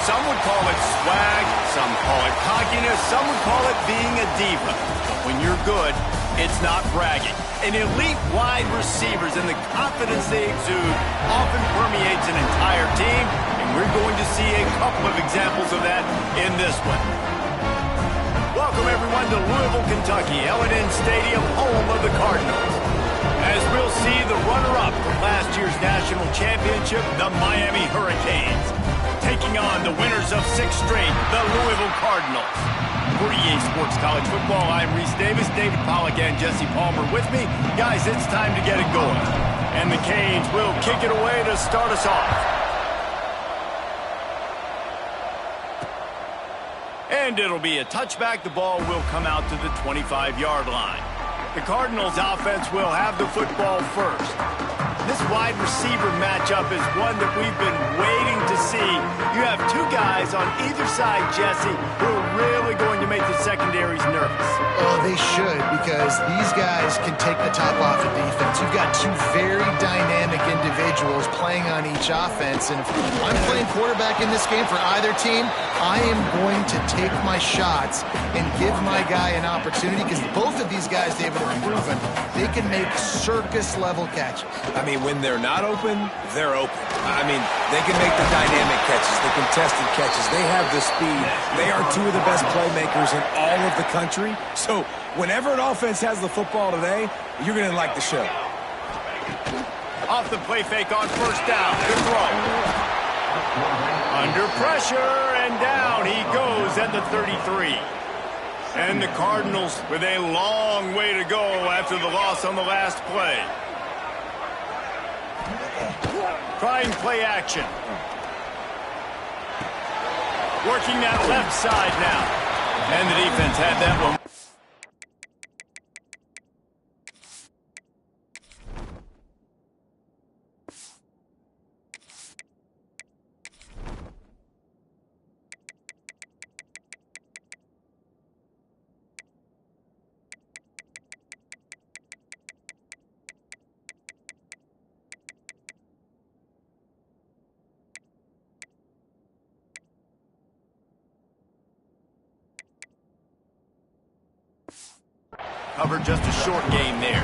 Some would call it swag, some call it cockiness, some would call it being a diva. But when you're good, it's not bragging. An elite wide receivers and the confidence they exude often permeates an entire team, and we're going to see a couple of examples of that in this one. Welcome, everyone, to Louisville, Kentucky, L&N Stadium, home of the Cardinals. As we'll see the runner-up from last year's national championship, the Miami Hurricanes, taking on the winners of 6 straight, the Louisville Cardinals. For EA Sports College Football, I'm Reese Davis, David Pollack, and Jesse Palmer with me. Guys, it's time to get it going. And the Canes will kick it away to start us off. And it'll be a touchback. The ball will come out to the 25-yard line. The Cardinals offense will have the football first. This wide receiver matchup is one that we've been waiting to see. You have 2 guys on either side, Jesse, who are really going to make the secondaries nervous. Oh, they should, because these guys can take the top off of defense. You've got 2 very dynamic individuals playing on each offense, and if I'm playing quarterback in this game for either team, I am going to take my shots and give my guy an opportunity, because both of these guys, David, have proven they can make circus-level catches. I mean, when they're not open, they're open. I mean, they can make the dynamic catches, the contested catches. They have the speed. They are 2 of the best playmakers in all of the country. So whenever an offense has the football today, you're going to like the show. Off the play fake on first down. Good throw. Under pressure, and down he goes at the 33. And the Cardinals with a long way to go after the loss on the last play. Trying play action. Working that left side now. And the defense had that one. Covered just a short game there.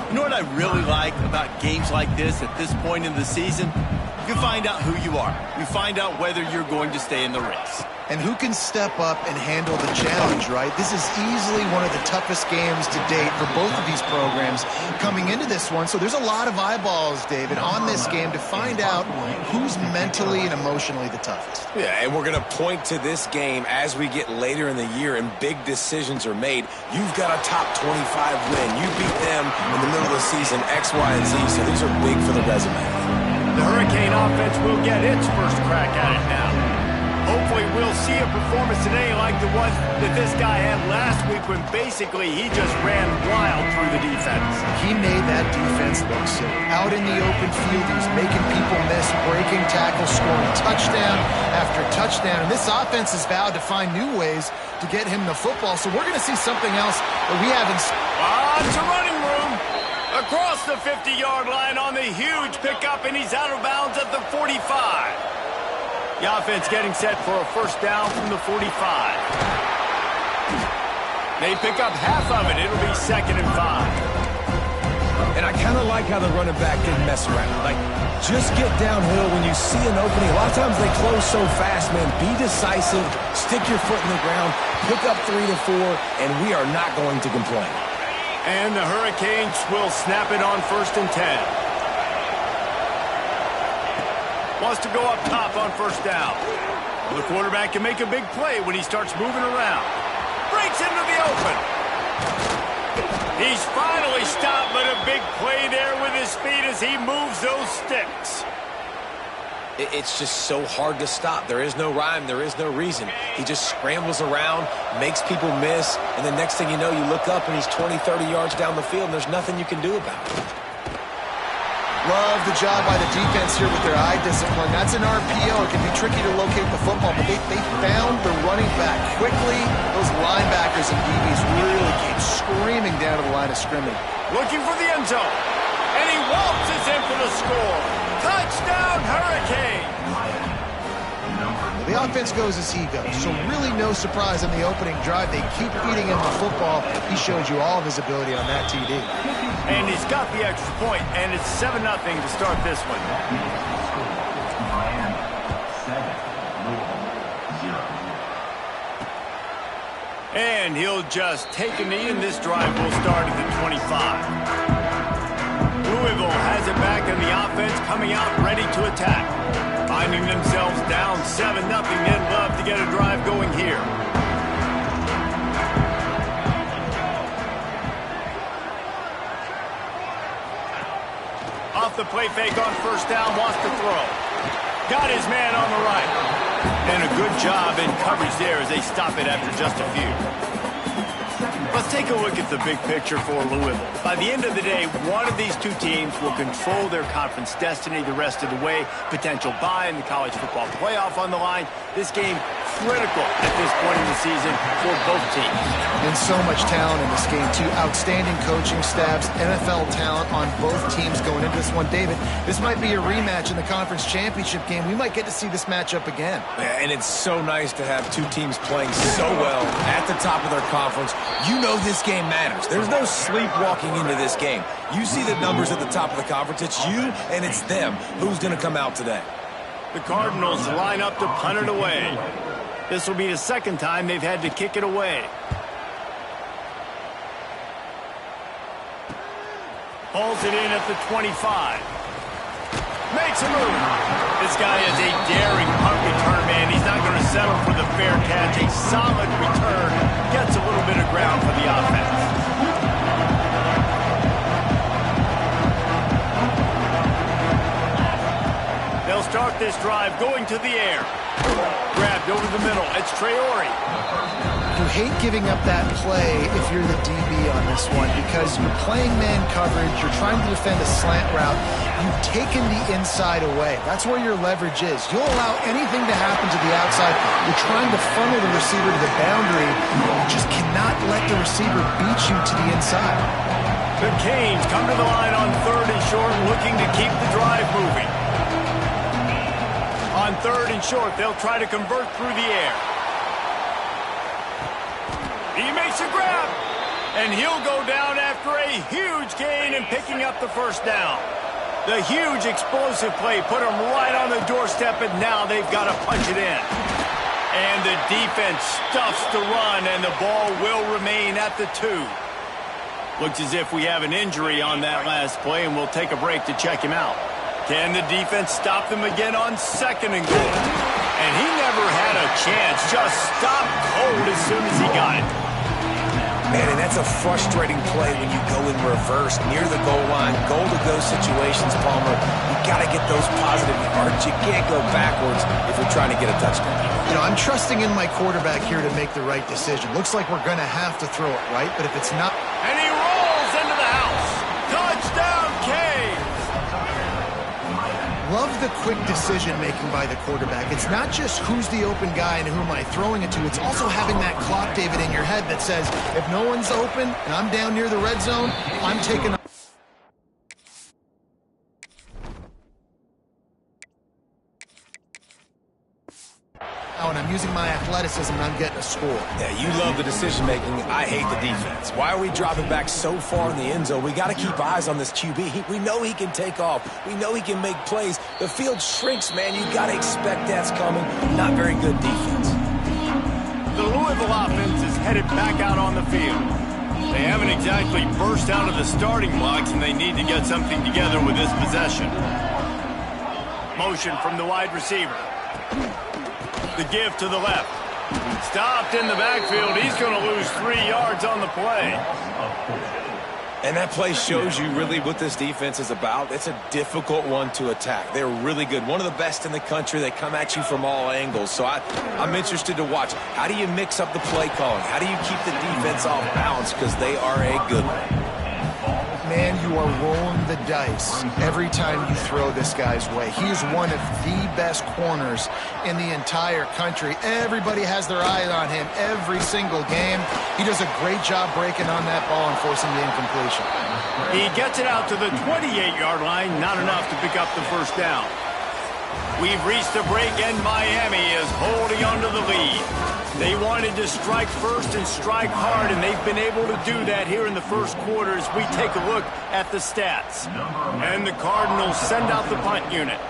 You know what I really like about games like this at this point in the season? You find out who you are. You find out whether you're going to stay in the race. And who can step up and handle the challenge, right? This is easily one of the toughest games to date for both of these programs coming into this one. So there's a lot of eyeballs, David, on this game to find out who's mentally and emotionally the toughest. Yeah, and we're going to point to this game as we get later in the year and big decisions are made. You've got a top 25 win. You beat them in the middle of the season, X, Y, and Z. So these are big for the resume. The Hurricane offense will get its first crack at it now. Hopefully we'll see a performance today like the one that this guy had last week when basically he just ran wild through the defense. He made that defense look silly. Out in the open field, he was making people miss, breaking tackles, scoring touchdown after touchdown. And this offense has vowed to find new ways to get him the football. So we're going to see something else that we haven't. It's a running room. Across the 50-yard line on the huge pickup, and he's out of bounds at the 45. The offense getting set for a first down from the 45. They pick up half of it. It'll be 2nd and 5. And I kind of like how the running back didn't mess around. Like, just get downhill when you see an opening. A lot of times they close so fast, man. Be decisive. Stick your foot in the ground. Pick up 3 to 4, and we are not going to complain. And the Hurricanes will snap it on 1st and 10. Wants to go up top on first down. Well, the quarterback can make a big play when he starts moving around. Breaks into the open. He's finally stopped, but a big play there with his speed as he moves those sticks. It's just so hard to stop. There is no rhyme. There is no reason. He just scrambles around, makes people miss, and the next thing you know, you look up and he's 20, 30 yards down the field, and there's nothing you can do about it. Love the job by the defense here with their eye discipline. That's an RPO. It can be tricky to locate the football, but they found the running back quickly. Those linebackers and DBs really came screaming down to the line of scrimmage. Looking for the end zone. And he waltzes in for the score. Touchdown, Hurricane! offense goes as he goes. So really no surprise on the opening drive. They keep feeding him the football. He showed you all of his ability on that TD. And he's got the extra point, and it's 7-0 to start this one. And he'll just take a knee, and this drive will start at the 25. Louisville has it back in the offense, coming out ready to attack. Finding themselves down 7-0, they'd love to get a drive going here. Off the play fake on first down, wants to throw. Got his man on the right. And a good job in coverage there as they stop it after just a few. Let's take a look at the big picture for Louisville. By the end of the day, one of these two teams will control their conference destiny the rest of the way. Potential bye in the college football playoff on the line. This game critical at this point in the season for both teams. And so much talent in this game, too. Outstanding coaching staffs, NFL talent on both teams going into this one. David, this might be a rematch in the conference championship game. We might get to see this matchup again. Yeah, and it's so nice to have two teams playing so well at the top of their conference. You know this game matters. There's no sleepwalking into this game. You see the numbers at the top of the conference. It's you and it's them. Who's going to come out today? The Cardinals line up to punt it away. This will be the second time they've had to kick it away. Pulls it in at the 25. Makes a move. This guy is a daring punt return, man. He's not going to settle for the fair catch. A solid return. Gets a little bit of ground for the offense. They'll start this drive going to the air. Grabbed over the middle. It's Traore. You hate giving up that play if you're the DB on this one because you're playing man coverage, you're trying to defend a slant route, you've taken the inside away. That's where your leverage is. You'll allow anything to happen to the outside. You're trying to funnel the receiver to the boundary. You just cannot let the receiver beat you to the inside. The Canes come to the line on 3rd and short, looking to keep the drive moving. On 3rd and short, they'll try to convert through the air. He makes a grab, and he'll go down after a huge gain and picking up the first down. The huge explosive play put them right on the doorstep, and now they've got to punch it in. And the defense stuffs the run, and the ball will remain at the 2. Looks as if we have an injury on that last play, and we'll take a break to check him out. Can the defense stop them again on 2nd and goal? And he never had a chance, just stopped cold as soon as he got it. Man, and that's a frustrating play when you go in reverse near the goal line, goal-to-go situations, Palmer. You got to get those positive yards. You can't go backwards if you're trying to get a touchdown. You know, I'm trusting in my quarterback here to make the right decision. Looks like we're going to have to throw it, right? But if it's not... And he rolls into the house. Touchdown, Canes! Love the quick decision-making by the quarterback. It's not just who's the open guy and who am I throwing it to. It's also having that clock, David, in your head that says, if no one's open and I'm down near the red zone, I'm taking... and I'm using my athleticism and I'm getting a score. Yeah, you love the decision-making. I hate the defense. Why are we dropping back so far in the end zone? We got to keep eyes on this QB. We know he can take off. We know he can make plays. The field shrinks, man. You got to expect that's coming. Not very good defense. The Louisville offense is headed back out on the field. They haven't exactly burst out of the starting blocks, and they need to get something together with this possession. Motion from the wide receiver. The give to the left. Stopped in the backfield. He's going to lose 3 yards on the play. And that play shows you really what this defense is about. It's a difficult one to attack. They're really good. One of the best in the country. They come at you from all angles. So I'm interested to watch. How do you mix up the play calling? How do you keep the defense off balance? Because they are a good one. Man, you are rolling the dice every time you throw this guy's way. He is one of the best corners in the entire country. Everybody has their eye on him every single game. He does a great job breaking on that ball and forcing the incompletion. He gets it out to the 28-yard line, not enough to pick up the first down. We've reached the break, and Miami is holding onto the lead. They wanted to strike first and strike hard, and they've been able to do that here in the first quarter as we take a look at the stats. And the Cardinals send out the punt unit.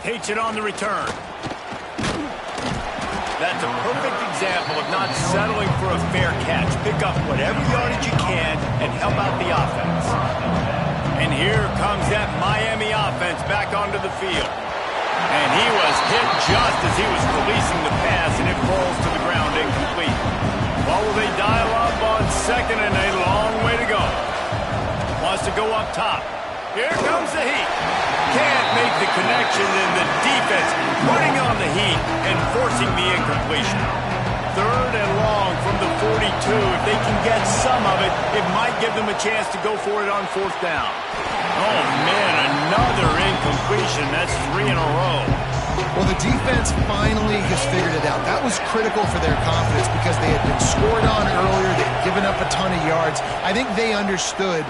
Takes it on the return. That's a perfect example of not settling for a fair catch. Pick up whatever yardage you can and help out the offense. And here comes that Miami offense back onto the field. And he was hit just as he was releasing the pass, and it falls to the ground incomplete. Well, will they dial up on second, and a long way to go. Wants to go up top. Here comes the heat. Can't make the connection, and the defense putting on the heat and forcing the incompletion. Third and long from the 42. If they can get some of it, it might give them a chance to go for it on fourth down. Oh, man, another incompletion. That's 3 in a row. Well, the defense finally has figured it out. That was critical for their confidence because they had been scored on earlier. They had given up a ton of yards. I think they understood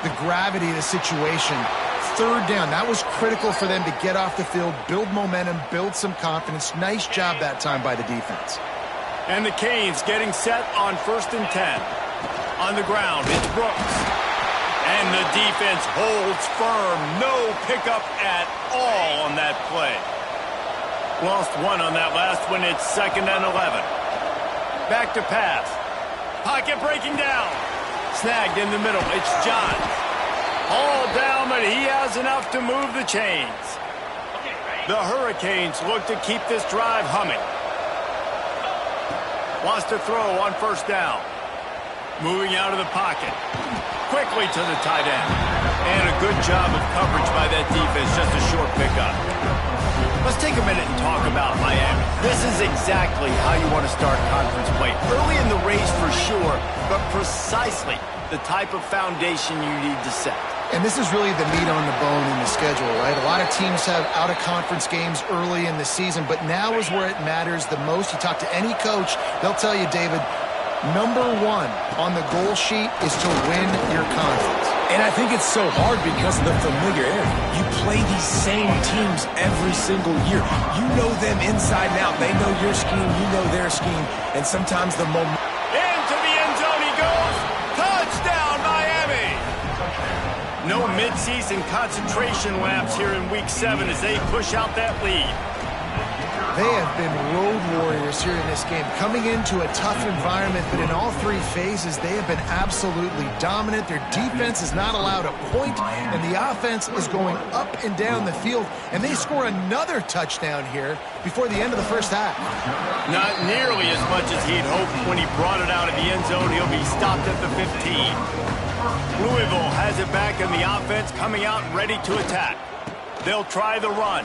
the gravity of the situation. Third down, that was critical for them to get off the field, build momentum, build some confidence. Nice job that time by the defense. And the Canes getting set on 1st and 10. On the ground, it's Brooks. And the defense holds firm. No pickup at all on that play. Lost one on that last one. It's 2nd and 11. Back to pass. Pocket breaking down. Snagged in the middle. It's Johns. All down, but he has enough to move the chains. The Hurricanes look to keep this drive humming. Wants to throw on 1st down. Moving out of the pocket. Quickly to the tight end. And a good job of coverage by that defense. Just a short pickup. Let's take a minute and talk about Miami. This is exactly how you want to start conference play. Early in the race for sure, but precisely the type of foundation you need to set. And this is really the meat on the bone in the schedule, right? A lot of teams have out-of-conference games early in the season, but now is where it matters the most. You talk to any coach, they'll tell you, David, number one on the goal sheet is to win your conference. And I think it's so hard because of the familiarity. You play these same teams every single year. You know them inside and out. They know your scheme, you know their scheme, and sometimes the moment. Into the end zone he goes. Touchdown, Miami! No mid-season concentration laps here in Week 7 as they push out that lead. They have been road warriors here in this game, coming into a tough environment, but in all three phases, they have been absolutely dominant. Their defense is not allowed a point, and the offense is going up and down the field, and they score another touchdown here before the end of the first half. Not nearly as much as he'd hoped when he brought it out of the end zone. He'll be stopped at the 15. Louisville has it back, and the offense coming out ready to attack. They'll try the run.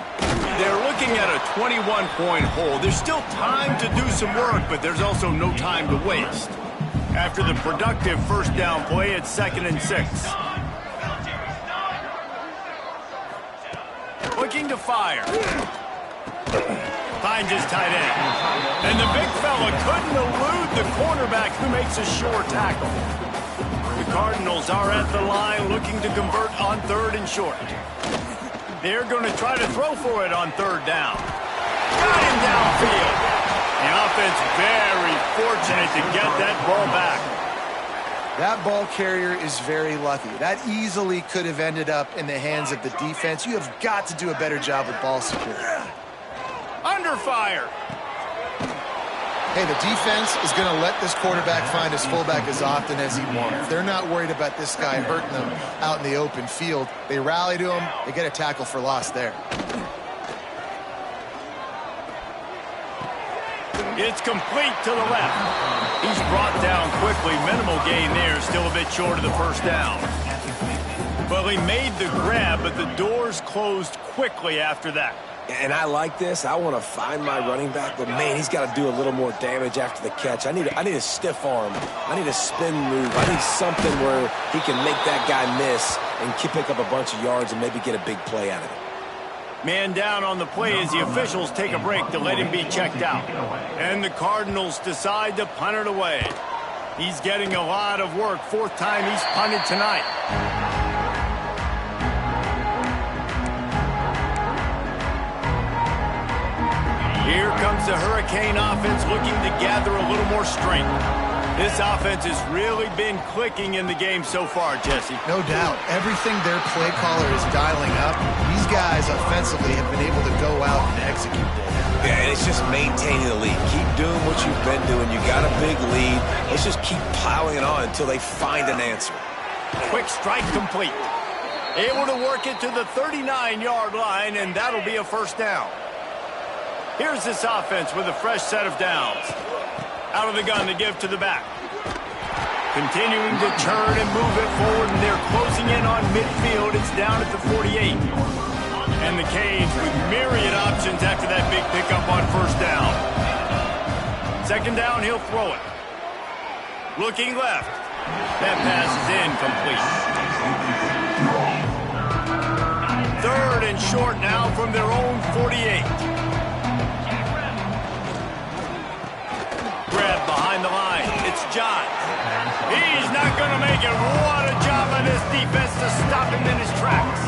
They're looking at a 21-point hole. There's still time to do some work, but there's also no time to waste. After the productive first down play, it's 2nd and 6. Looking to fire. Finds his tight end. And the big fella couldn't elude the cornerback who makes a sure tackle. The Cardinals are at the line looking to convert on 3rd and short. They're going to try to throw for it on 3rd down. Got him downfield. The offense very fortunate to get that ball back. That ball carrier is very lucky. That easily could have ended up in the hands of the defense. You have got to do a better job with ball security. Under fire. Hey, the defense is going to let this quarterback find his fullback as often as he wants. They're not worried about this guy hurting them out in the open field. They rally to him. They get a tackle for loss there. It's complete to the left. He's brought down quickly. Minimal gain there. Still a bit short of the first down. Well, he made the grab, but the doors closed quickly after that. And I like this. I want to find my running back, but man, he's got to do a little more damage after the catch. I need a stiff arm. I need a spin move. I need something where he can make that guy miss and pick up a bunch of yards and maybe get a big play out of it. Man down on the play as the officials take a break to let him be checked out. And the Cardinals decide to punt it away. He's getting a lot of work. Fourth time he's punted tonight. Here comes the Hurricane offense looking to gather a little more strength. This offense has really been clicking in the game so far, Jesse. No doubt. Everything their play caller is dialing up, these guys offensively have been able to go out and execute it. Yeah, and it's just maintaining the lead. Keep doing what you've been doing. You got a big lead. Let's just keep piling it on until they find an answer. Quick strike complete. Able to work it to the 39-yard line, and that'll be a first down. Here's this offense with a fresh set of downs. Out of the gun to give to the back. Continuing to turn and move it forward, and they're closing in on midfield. It's down at the 48. And the Canes with myriad options after that big pickup on first down. Second down, he'll throw it. Looking left. That pass is incomplete. Third and short now from their own 48. Grab behind the line. It's John. He's not going to make it. What a job by this defense to stop him in his tracks.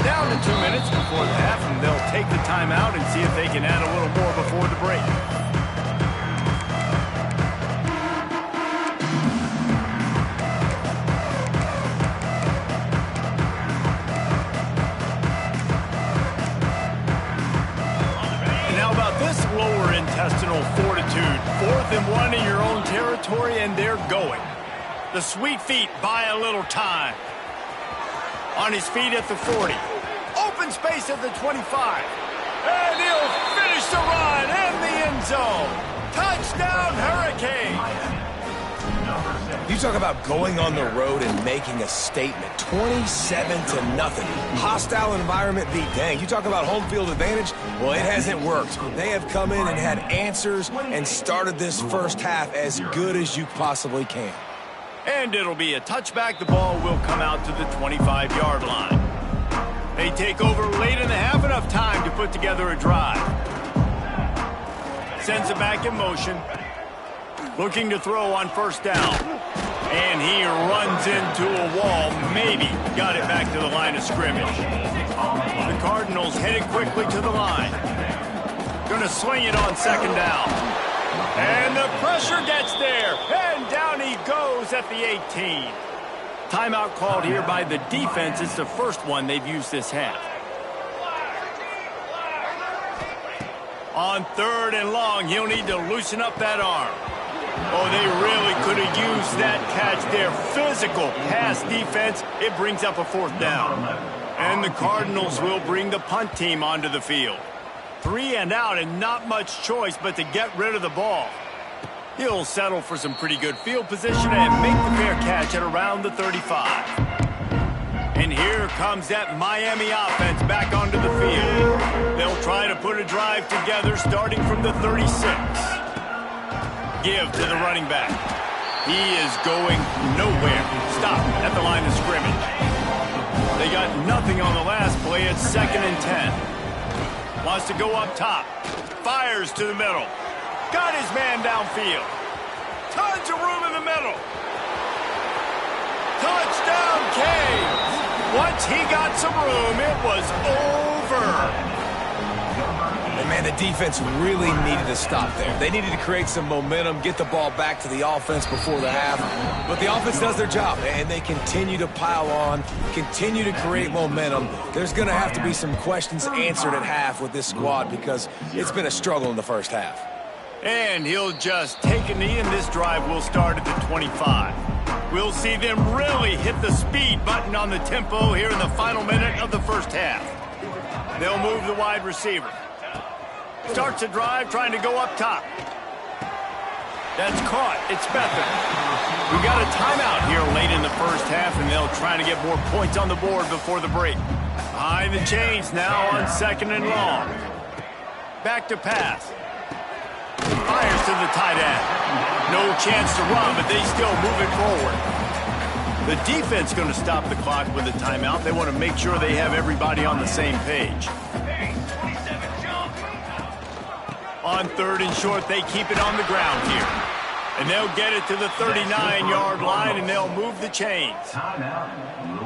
Down to 2 minutes before the half, and they'll take the timeout and see if they can add a little more before the break. And how about this lower intestinal fortitude? 4th and 1 in your own territory, and they're going. The Sweet Feet buy a little time. On his feet at the 40. Open space at the 25. And he'll finish the run in the end zone. Touchdown, Hurricane. You talk about going on the road and making a statement. 27-0. Hostile environment beat. Dang, you talk about home field advantage? Well, it hasn't worked. They have come in and had answers and started this first half as good as you possibly can. And it'll be a touchback. The ball will come out to the 25-yard line. They take over late in the half, enough time to put together a drive. Sends it back in motion. Looking to throw on first down. And he runs into a wall. Maybe got it back to the line of scrimmage. The Cardinals headed quickly to the line. Gonna swing it on second down. And the pressure gets there. And down he goes at the 18. Timeout called here by the defense. It's the first one they've used this half. On third and long, he'll need to loosen up that arm. Oh, they really could have used that catch there. Physical pass defense. It brings up a fourth down. And the Cardinals will bring the punt team onto the field. 3 and out, and not much choice but to get rid of the ball. He'll settle for some pretty good field position and make the fair catch at around the 35. And here comes that Miami offense back onto the field. They'll try to put a drive together starting from the 36. Give to the running back. He is going nowhere. Stop at the line of scrimmage. They got nothing on the last play. It's 2nd and 10. Wants to go up top. Fires to the middle. Got his man downfield. Tons of room in the middle. Touchdown, Canes. Once he got some room, it was over. And man, the defense really needed to stop there. They needed to create some momentum, get the ball back to the offense before the half. But the offense does their job, and they continue to pile on, continue to create momentum. There's going to have to be some questions answered at half with this squad because it's been a struggle in the first half. And he'll just take a knee, and this drive will start at the 25. We'll see them really hit the speed button on the tempo here in the final minute of the first half. They'll move the wide receiver. Starts a drive trying to go up top. That's caught. It's Beathard. We got a timeout here late in the first half, and they'll try to get more points on the board before the break. Behind the chains now on 2nd and long. Back to pass. Fires to the tight end. No chance to run, but they still move it forward. The defense going to stop the clock with a timeout. They want to make sure they have everybody on the same page. On 3rd and short, they keep it on the ground here. And they'll get it to the 39-yard line, and they'll move the chains.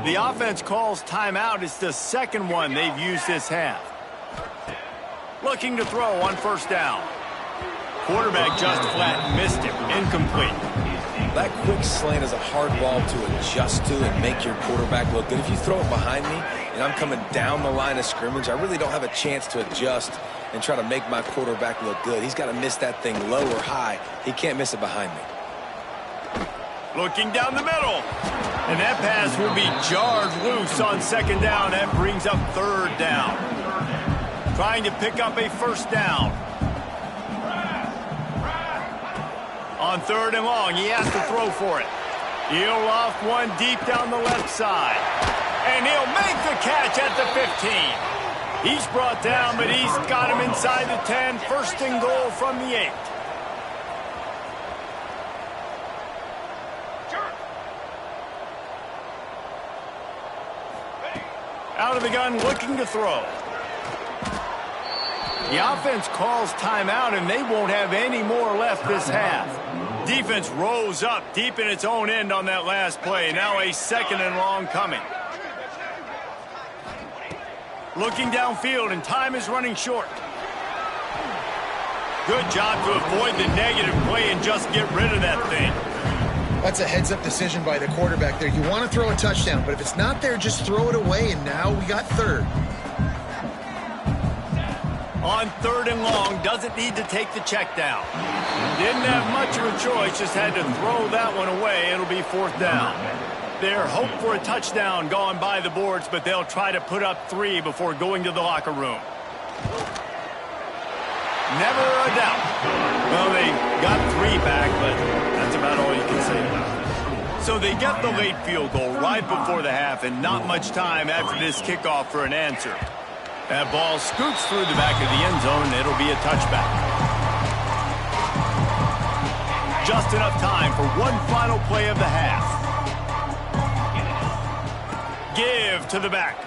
The offense calls timeout. It's the second one they've used this half. Looking to throw on first down. Quarterback just flat missed him. Incomplete. That quick slant is a hard ball to adjust to and make your quarterback look good. If you throw it behind me and I'm coming down the line of scrimmage, I really don't have a chance to adjust and try to make my quarterback look good. He's got to miss that thing low or high. He can't miss it behind me. Looking down the middle. And that pass will be jarred loose on second down. That brings up third down. Trying to pick up a first down. On third and long, he has to throw for it. He'll loft one deep down the left side. And he'll make the catch at the 15. He's brought down, but he's got him inside the 10. First and goal from the 8. Out of the gun, looking to throw. The offense calls timeout, and they won't have any more left this half. Defense rose up deep in its own end on that last play. Now a second and long coming. Looking downfield, and time is running short. Good job to avoid the negative play and just get rid of that thing. That's a heads-up decision by the quarterback there. You want to throw a touchdown, but if it's not there, just throw it away, and now we got third. On third and long, doesn't need to take the check down. Didn't have much of a choice, just had to throw that one away. It'll be fourth down. Their hope for a touchdown gone by the boards, but they'll try to put up 3 before going to the locker room. Never a doubt. Well, they got 3 back, but that's about all you can say about it. So they get the late field goal right before the half, and not much time after this kickoff for an answer. That ball scoots through the back of the end zone, and it'll be a touchback. Just enough time for one final play of the half. Give to the back.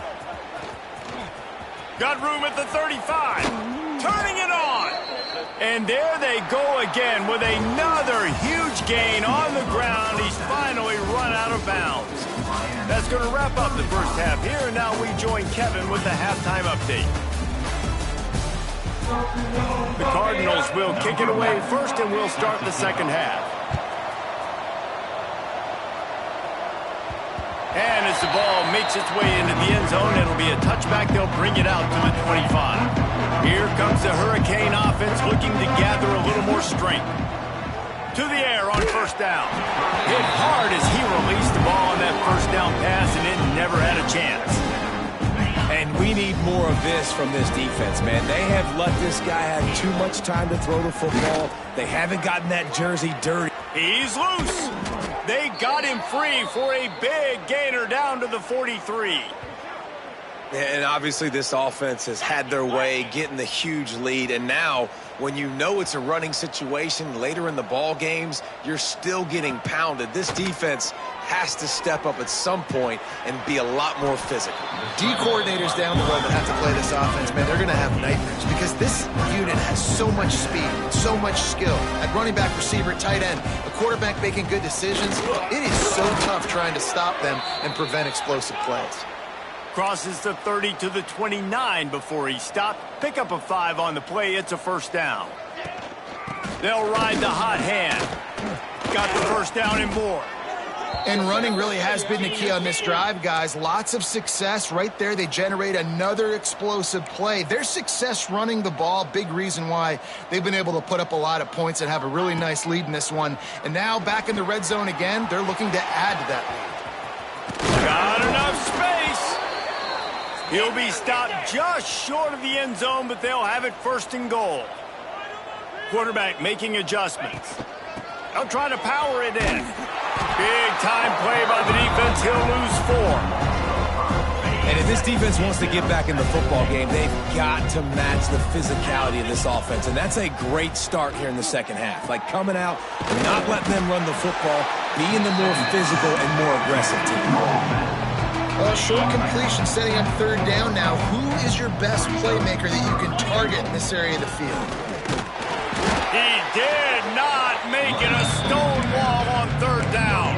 Got room at the 35. Turning it on. And there they go again with another huge gain on the ground. He's finally run out of bounds. That's going to wrap up the first half here, and now we join Kevin with the halftime update. The Cardinals will kick it away first, and we'll start the second half. And as the ball makes its way into the end zone, it'll be a touchback. They'll bring it out to the 25. Here comes the Hurricane offense looking to gather a little more strength. To the air on first down. Hit hard as he released the ball on that first down pass, and it never had a chance. And we need more of this from this defense, man. They have let this guy have too much time to throw the football. They haven't gotten that jersey dirty. He's loose. They got him free for a big gainer down to the 43. And obviously this offense has had their way, getting the huge lead. And now, when you know it's a running situation later in the ball games, you're still getting pounded. This defense has to step up at some point and be a lot more physical. D coordinators down the road that have to play this offense, man, they're going to have nightmares because this unit has so much speed, so much skill. At running back, receiver, tight end, a quarterback making good decisions. It is so tough trying to stop them and prevent explosive plays. Crosses the 30 to the 29 before he stopped. Pick up a 5 on the play. It's a first down. They'll ride the hot hand. Got the first down and more. And running really has been the key on this drive, guys. Lots of success right there. They generate another explosive play. Their success running the ball, big reason why they've been able to put up a lot of points and have a really nice lead in this one. And now back in the red zone again, they're looking to add to that lead. Got enough space. He'll be stopped just short of the end zone, but they'll have it first and goal. Quarterback making adjustments. They'll try to power it in. Big time play by the defense. He'll lose 4. And if this defense wants to get back in the football game, they've got to match the physicality of this offense. And that's a great start here in the second half. Like coming out and not letting them run the football, being the more physical and more aggressive team. Well, short completion, setting up third down now. Who is your best playmaker that you can target in this area of the field? He did not make it a stone wall on third down.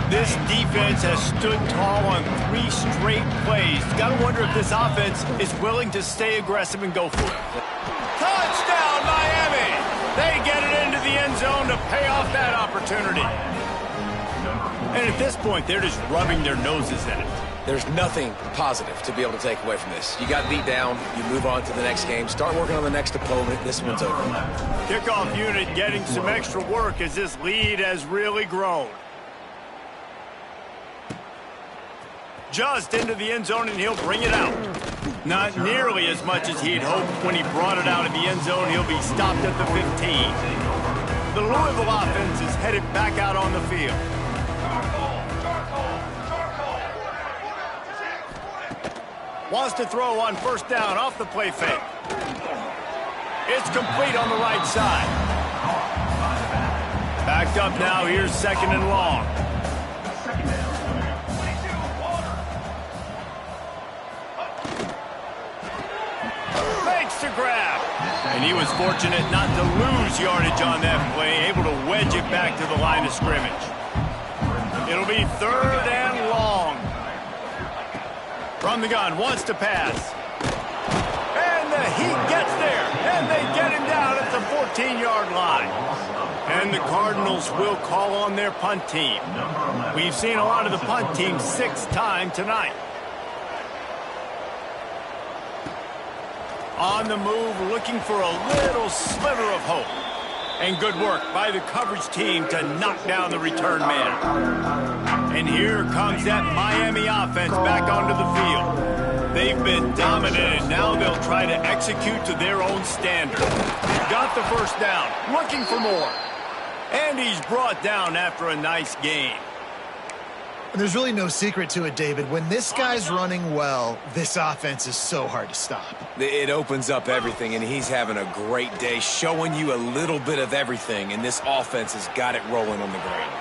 This defense has stood tall on 3 straight plays. Got to wonder if this offense is willing to stay aggressive and go for it. Touchdown, Miami! They get it into the end zone to pay off that opportunity. And at this point, they're just rubbing their noses in it. There's nothing positive to be able to take away from this. You got beat down, you move on to the next game, start working on the next opponent. This one's over. Kickoff unit getting some extra work as this lead has really grown. Just into the end zone, and he'll bring it out. Not nearly as much as he'd hoped when he brought it out of the end zone. He'll be stopped at the 15. The Louisville offense is headed back out on the field. Wants to throw on first down off the play fake. It's complete on the right side. Backed up now, here's 2nd and long. Makes the grab. And he was fortunate not to lose yardage on that play, able to wedge it back to the line of scrimmage. It'll be 3rd and long. From the gun, wants to pass. And the Heat gets there, and they get him down at the 14-yard line. And the Cardinals will call on their punt team. We've seen a lot of the punt team 6 times tonight. On the move, looking for a little sliver of hope. And good work by the coverage team to knock down the return man. And here comes that Miami offense back onto the field. They've been dominated. Now they'll try to execute to their own standard. Got the first down, looking for more. And he's brought down after a nice gain. There's really no secret to it, David. When this guy's running well, this offense is so hard to stop. It opens up everything, and he's having a great day, showing you a little bit of everything, and this offense has got it rolling on the ground.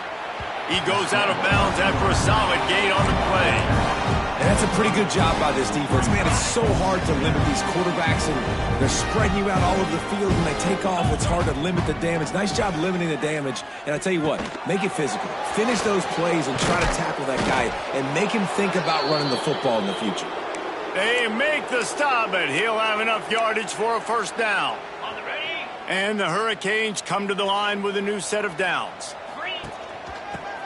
He goes out of bounds after a solid gain on the play. And that's a pretty good job by this defense. Man, it's so hard to limit these quarterbacks, and they're spreading you out all over the field. When they take off, it's hard to limit the damage. Nice job limiting the damage. And I tell you what, make it physical. Finish those plays and try to tackle that guy and make him think about running the football in the future. They make the stop, but he'll have enough yardage for a first down. And the Hurricanes come to the line with a new set of downs.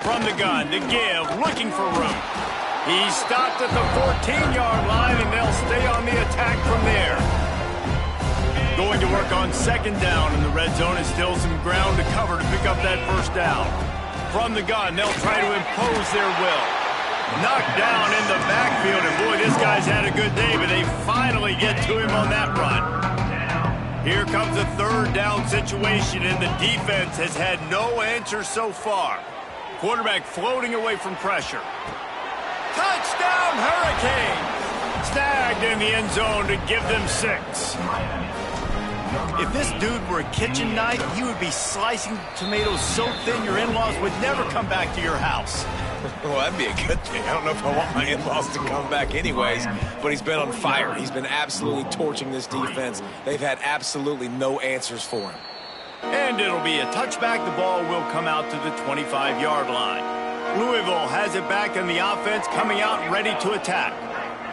From the gun, to give, looking for room. He's stopped at the 14-yard line, and they'll stay on the attack from there. Going to work on 2nd down, and the red zone is still some ground to cover to pick up that first down. From the gun, they'll try to impose their will. Knocked down in the backfield, and boy, this guy's had a good day, but they finally get to him on that run. Here comes a 3rd down situation, and the defense has had no answer so far. Quarterback floating away from pressure. Touchdown, Hurricanes! Snagged in the end zone to give them 6. If this dude were a kitchen knife, he would be slicing tomatoes so thin your in-laws would never come back to your house. Well, that'd be a good thing. I don't know if I want my in-laws to come back anyways, but he's been on fire. He's been absolutely torching this defense. They've had absolutely no answers for him. And it'll be a touchback. The ball will come out to the 25-yard line. Louisville has it back, and the offense coming out ready to attack.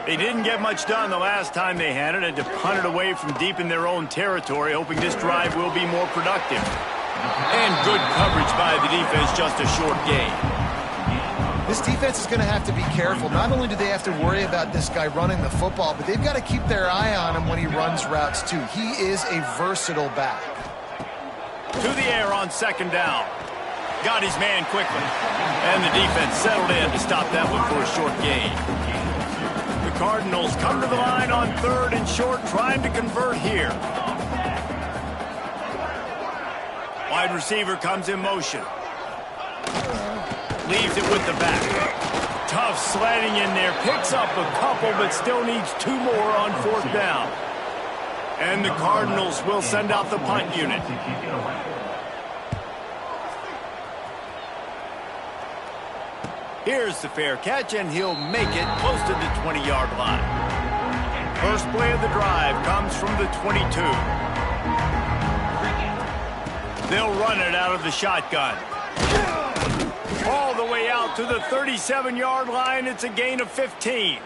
They didn't get much done the last time they had it, and to punt it away from deep in their own territory, hoping this drive will be more productive. And good coverage by the defense, just a short gain. This defense is going to have to be careful. Not only do they have to worry about this guy running the football, but they've got to keep their eye on him when he runs routes, too. He is a versatile back. To the air on 2nd down. Got his man quickly. And the defense settled in to stop that one for a short gain. The Cardinals come to the line on 3rd and short, trying to convert here. Wide receiver comes in motion. Leaves it with the back. Tough sledding in there. Picks up a couple, but still needs 2 more on 4th down. And the Cardinals will send out the punt unit. Here's the fair catch, and he'll make it close to the 20-yard line. First play of the drive comes from the 22. They'll run it out of the shotgun. All the way out to the 37-yard line. It's a gain of 15.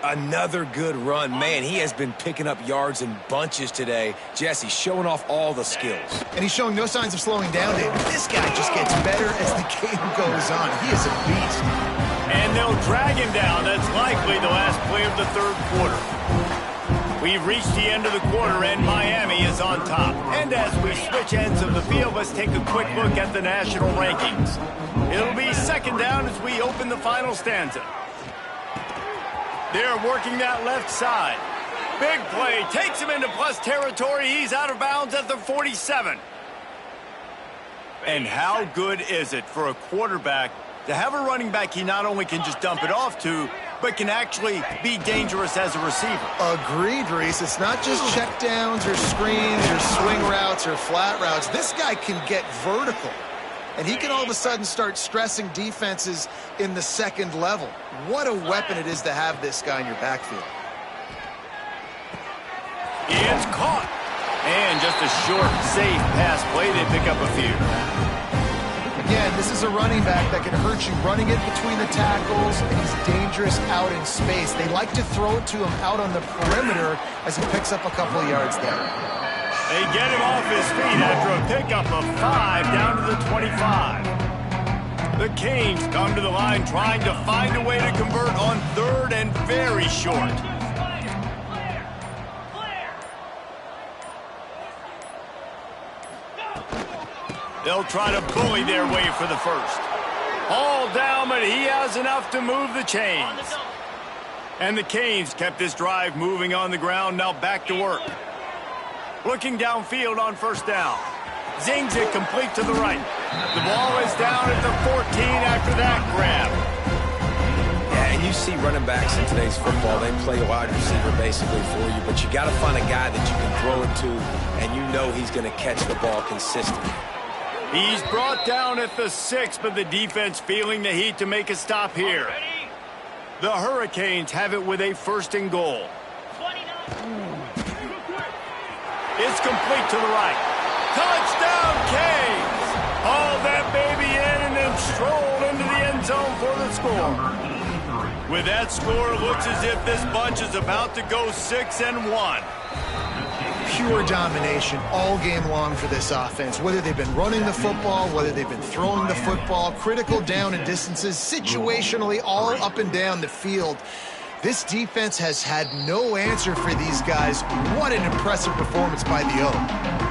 Another good run. Man, he has been picking up yards in bunches today. Jesse showing off all the skills. And he's showing no signs of slowing down, David. This guy just gets better as the game goes on. He is a beast. And they'll drag him down. That's likely the last play of the third quarter. We've reached the end of the quarter, and Miami is on top. And as we switch ends of the field, let's take a quick look at the national rankings. It'll be second down as we open the final stanza. They're working that left side. Big play. Takes him into plus territory. He's out of bounds at the 47. And how good is it for a quarterback to have a running back he not only can just dump it off to, but can actually be dangerous as a receiver? Agreed, Reese. It's not just checkdowns or screens or swing routes or flat routes. This guy can get vertical. And he can all of a sudden start stressing defenses in the second level. What a weapon it is to have this guy in your backfield. It's caught. And just a short, safe pass play. They pick up a few. Again, this is a running back that can hurt you running it between the tackles, and he's dangerous out in space. They like to throw it to him out on the perimeter as he picks up a couple of yards there. They get him off his feet after a pickup of 5 down to the 25. The Canes come to the line trying to find a way to convert on third and very short. They'll try to bully their way for the first. All down, but he has enough to move the chains. And the Canes kept this drive moving on the ground, now back to work. Looking downfield on first down. Zings it complete to the right. The ball is down at the 14 after that grab. Yeah, and you see running backs in today's football, they play wide receiver basically for you, but you got to find a guy that you can throw it to, and you know he's going to catch the ball consistently. He's brought down at the 6, but the defense feeling the heat to make a stop here. The Hurricanes have it with a first and goal. It's complete to the right. Touchdown, Canes! Hauled that baby in and then strolled into the end zone for the score. With that score, it looks as if this bunch is about to go 6-1. Pure domination all game long for this offense. Whether they've been running the football, whether they've been throwing the football, critical down and distances, situationally all up and down the field. This defense has had no answer for these guys. What an impressive performance by the O.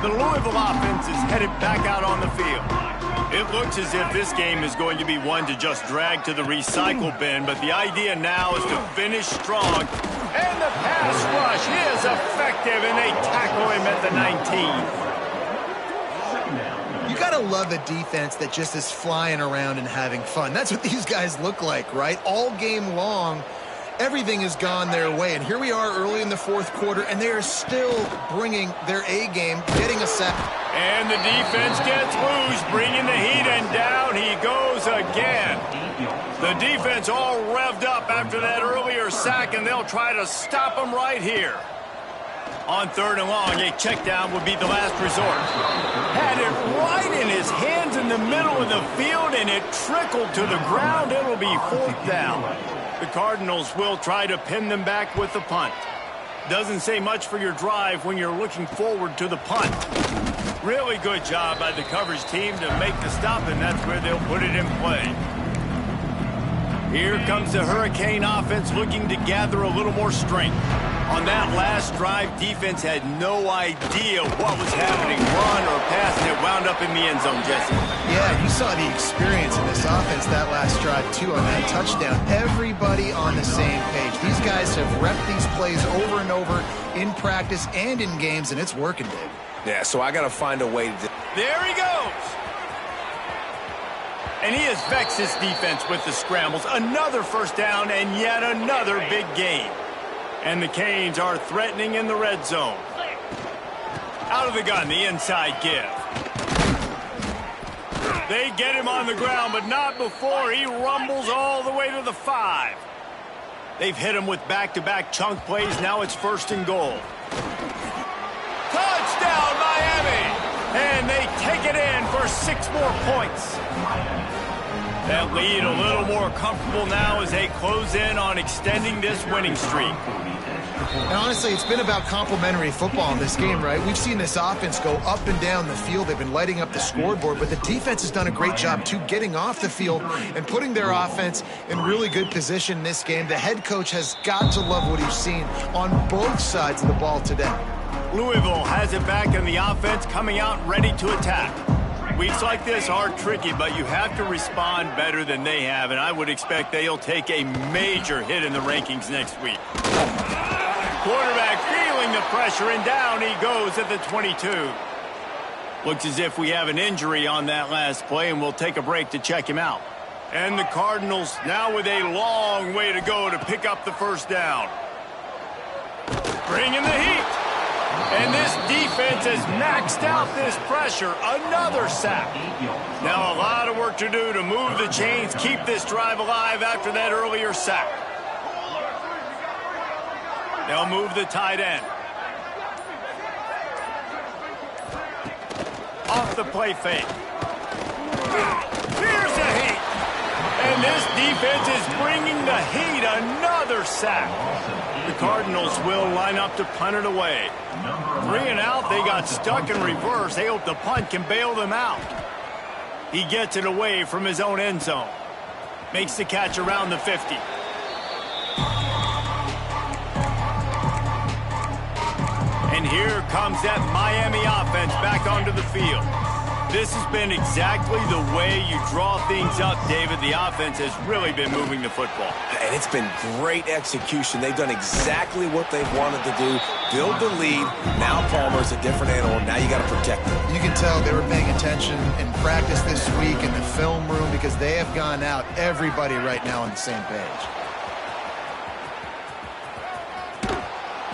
The Louisville offense is headed back out on the field. It looks as if this game is going to be one to just drag to the recycle bin, but the idea now is to finish strong. And the pass rush is effective, and they tackle him at the 19. You gotta love a defense that just is flying around and having fun. That's what these guys look like, right? All game long, everything has gone their way. And here we are early in the fourth quarter, and they are still bringing their A game, getting a sack. And the defense gets loose, bringing the heat, and down he goes again. The defense all revved up after that earlier sack, and they'll try to stop him right here. On third and long, a check down would be the last resort. Had it right in his hands in the middle of the field, and it trickled to the ground. It'll be fourth down. The Cardinals will try to pin them back with the punt. Doesn't say much for your drive when you're looking forward to the punt. Really good job by the coverage team to make the stop, and that's where they'll put it in play. Here comes the Hurricane offense looking to gather a little more strength. On that last drive, defense had no idea what was happening, run or pass, and it wound up in the end zone, Jesse. Yeah, you saw the experience in this offense that last drive, too, on that touchdown. Everybody on the same page. These guys have repped these plays over and over in practice and in games, and it's working, Dave. Yeah, so I got to find a way to... There he goes! And he has vexed his defense with the scrambles. Another first down and yet another big gain. And the Canes are threatening in the red zone. Out of the gun, the inside give. They get him on the ground, but not before he rumbles all the way to the 5. They've hit him with back-to-back chunk plays. Now it's first and goal. Touchdown, Miami! And they take it in for 6 more points. That lead a little more comfortable now as they close in on extending this winning streak. And honestly, it's been about complementary football in this game, right? We've seen this offense go up and down the field. They've been lighting up the scoreboard, but the defense has done a great job, too, getting off the field and putting their offense in really good position in this game. The head coach has got to love what he's seen on both sides of the ball today. Louisville has it back in the offense, coming out ready to attack. Weeks like this are tricky, but you have to respond better than they have, and I would expect they'll take a major hit in the rankings next week. Quarterback feeling the pressure, and down he goes at the 22. Looks as if we have an injury on that last play, and we'll take a break to check him out. And the Cardinals now with a long way to go to pick up the first down. Bringing the heat. And this defense has maxed out this pressure. Another sack. Now a lot of work to do to move the chains, keep this drive alive after that earlier sack. They'll move the tight end. Off the play fake. Here's the heat. And this defense is bringing the heat. Another sack. The Cardinals will line up to punt it away. 3 and out, they got stuck in reverse. They hope the punt can bail them out. He gets it away from his own end zone. Makes the catch around the 50. And here comes that Miami offense back onto the field. This has been exactly the way you draw things up, David. The offense has really been moving the football. And it's been great execution. They've done exactly what they've wanted to do. Build the lead. Now Palmer's a different animal. Now you got to protect them. You can tell they were paying attention in practice this week in the film room because they have gone out, everybody right now on the same page.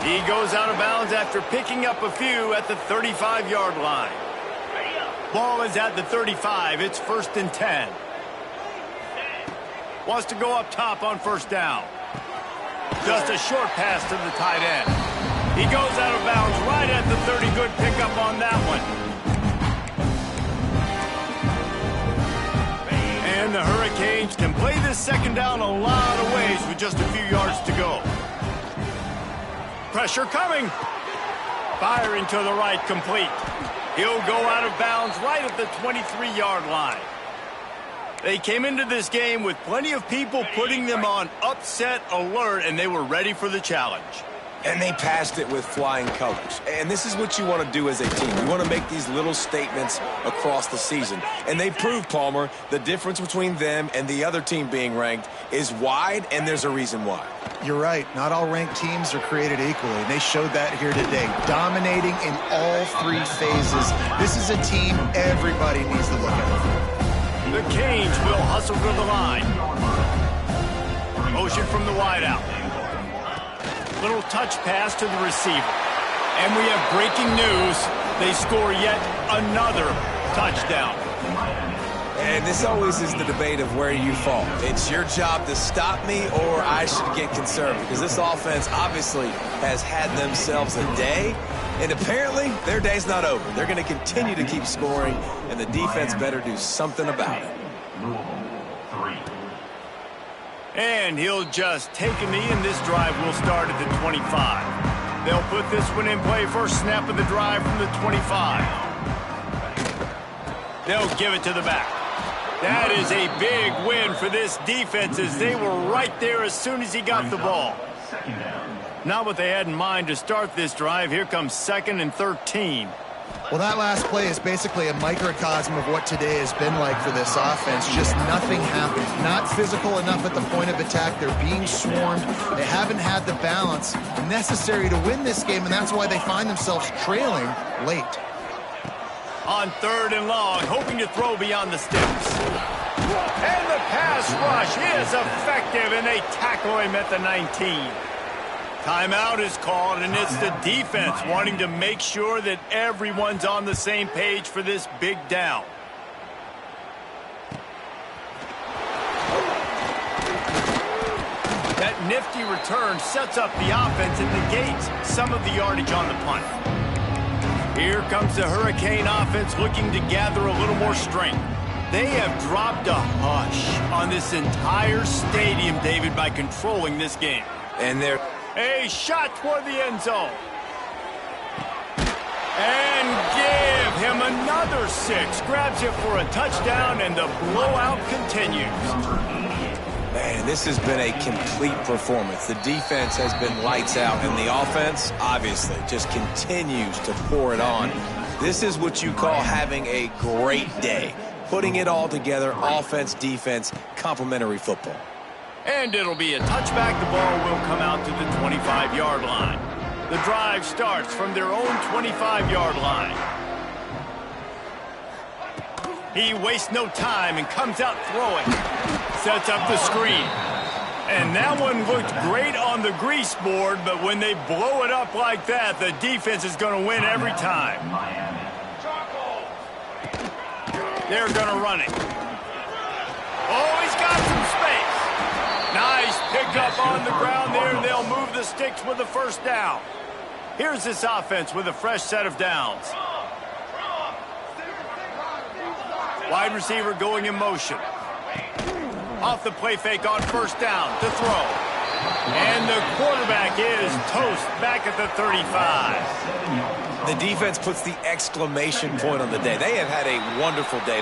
He goes out of bounds after picking up a few at the 35-yard line. Ball is at the 35. It's 1st and 10. Wants to go up top on first down. Just a short pass to the tight end. He goes out of bounds right at the 30. Good pickup on that one. And the Hurricanes can play this second down a lot of ways with just a few yards to go. Pressure coming. Firing to the right, complete. He'll go out of bounds right at the 23-yard line. They came into this game with plenty of people putting them on upset alert, and they were ready for the challenge. And they passed it with flying colors. And this is what you want to do as a team. You want to make these little statements across the season. And they proved, Palmer, the difference between them and the other team being ranked is wide, and there's a reason why. You're right. Not all ranked teams are created equally. And they showed that here today, dominating in all 3 phases. This is a team everybody needs to look at. The Canes will hustle to the line. Motion from the wideout. Little touch pass to the receiver. And we have breaking news. They score yet another touchdown. And this always is the debate of where you fall. It's your job to stop me or I should get concerned because this offense obviously has had themselves a day. And apparently their day's not over. They're going to continue to keep scoring, and the defense better do something about it. And he'll just take a knee, and this drive will start at the 25. They'll put this one in play. First snap of the drive from the 25. They'll give it to the back. That is a big win for this defense as they were right there as soon as he got the ball. Not what they had in mind to start this drive. Here comes 2nd and 13. Well, that last play is basically a microcosm of what today has been like for this offense. Just nothing happened. Not physical enough at the point of attack. They're being swarmed. They haven't had the balance necessary to win this game, and that's why they find themselves trailing late. On 3rd and long, hoping to throw beyond the sticks. And the pass rush is effective, and they tackle him at the 19. Timeout is called, and it's the defense wanting to make sure that everyone's on the same page for this big down. That nifty return sets up the offense and negates some of the yardage on the punt. Here comes the Hurricane offense looking to gather a little more strength. They have dropped a hush on this entire stadium, David, by controlling this game. And they're... A shot toward the end zone. And give him another 6. Grabs it for a touchdown, and the blowout continues. Man, this has been a complete performance. The defense has been lights out, and the offense, obviously, just continues to pour it on. This is what you call having a great day. Putting it all together, offense, defense, complementary football. And it'll be a touchback. The ball will come out to the 25-yard line. The drive starts from their own 25-yard line. He wastes no time and comes out throwing. Sets up the screen. And that one looked great on the grease board, but when they blow it up like that, the defense is going to win every time. They're going to run it. Oh, he's got some space. Nice pickup on the ground there. They'll move the sticks with the first down. Here's this offense with a fresh set of downs. Wide receiver going in motion. Off the play fake on first down to throw. And the quarterback is toast back at the 35. The defense puts the exclamation point on the day. They have had a wonderful day.